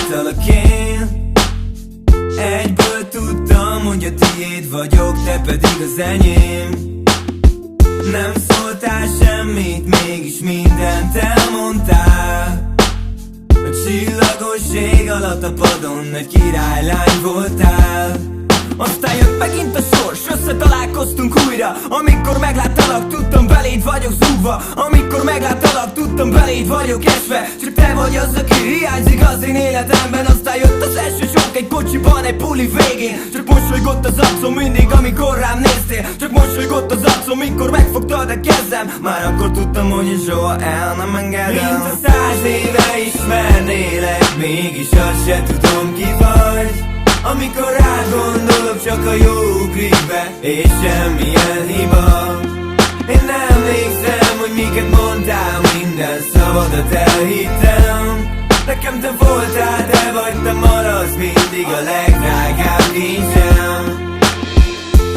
láttalak én. Egyből tudtam, hogy a tiéd vagyok, te pedig az enyém. Nem szóltál semmit, mégis mindent elmondtál. A csillagos ég alatt a padon egy királylány voltál. Aztán jött megint a sors, összetalálkoztunk újra. Amikor megláttalak, tudtam, beléd vagyok zúgva. Amikor megláttalak, tudtam, beléd vagyok esve. Csak te vagy az, aki hiányzik az én életemben. Aztán jött az első sok egy kocsiban, egy puli végén. Csak mosolygott az arcom mindig, amikor rám néztél. Csak mosolygott az arcom, mikor megfogtad a kezem. Már akkor tudtam, hogy én soha el nem engedem. Mint a 100 éve ismernélek, mégis azt se tudom, ki vagy. Amikor rád gondolok, csak a jó ugrik be, és semmilyen hiba. Én nem emlékszem, hogy miket mondtál, minden szavadat elhittem. Nekem te voltál, te vagy, te maradsz mindig a legdrágább kincsem.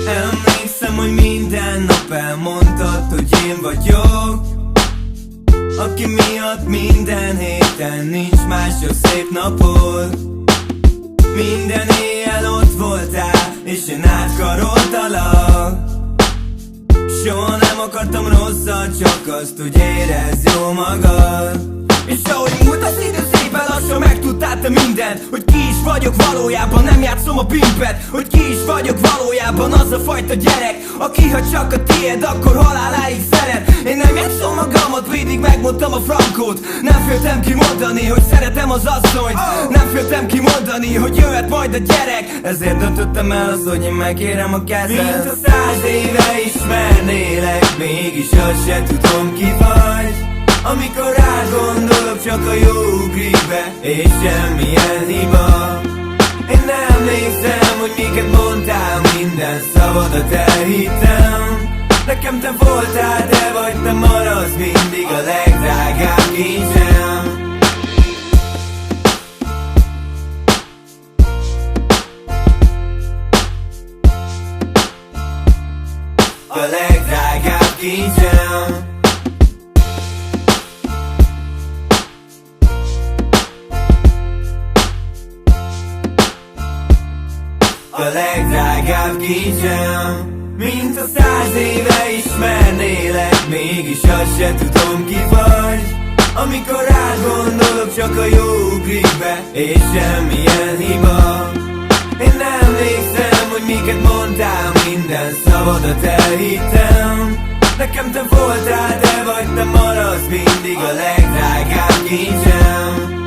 Emlékszem, hogy minden nap elmondtad, hogy én vagyok, aki miatt minden héten nincs mások szép napod. Minden éjjel ott voltál, és én átkaroltalak. Soha nem akartam rosszat, csak azt, hogy érezd jó magad. És ahogy múlt az idő, szépen lassan megtudtál te mindent. Hogy ki is vagyok valójában, nem játszom a pimpet. Hogy ki is vagyok valójában, az a fajta gyerek, aki ha csak a tiéd, akkor haláláig szeret. Én nem játszom magamat, mindig megmondtam a frankót. Nem féltem kimondani, hogy szeretem az asszonyt. Nem féltem kimondani, hogy jöhet majd a gyerek. Ezért döntöttem el azt, hogy én megkérem a kezed. Mint a 100 éve ismernélek, mégis azt se tudom, ki vagy. Amikor rád gondolok, csak a jó ugrik be, és semmilyen hiba. Én nem emlékszem, hogy miket mondtál, minden szavadat elhittem. Nekem te voltál, te vagy, te maradsz mindig a legdrágább kincsem. A legdrágább kincsem. A legdrágább kincsem. Mint a 100 éve ismernélek, mégis azt se tudom, ki vagy. Amikor rád gondolok, csak a jó ugrik be, és semmilyen hiba. Én nem emlékszem, hogy miket mondtál, minden szavadat elhittem. Nekem te voltál, te vagy, te maradsz mindig a legdrágább kincsem.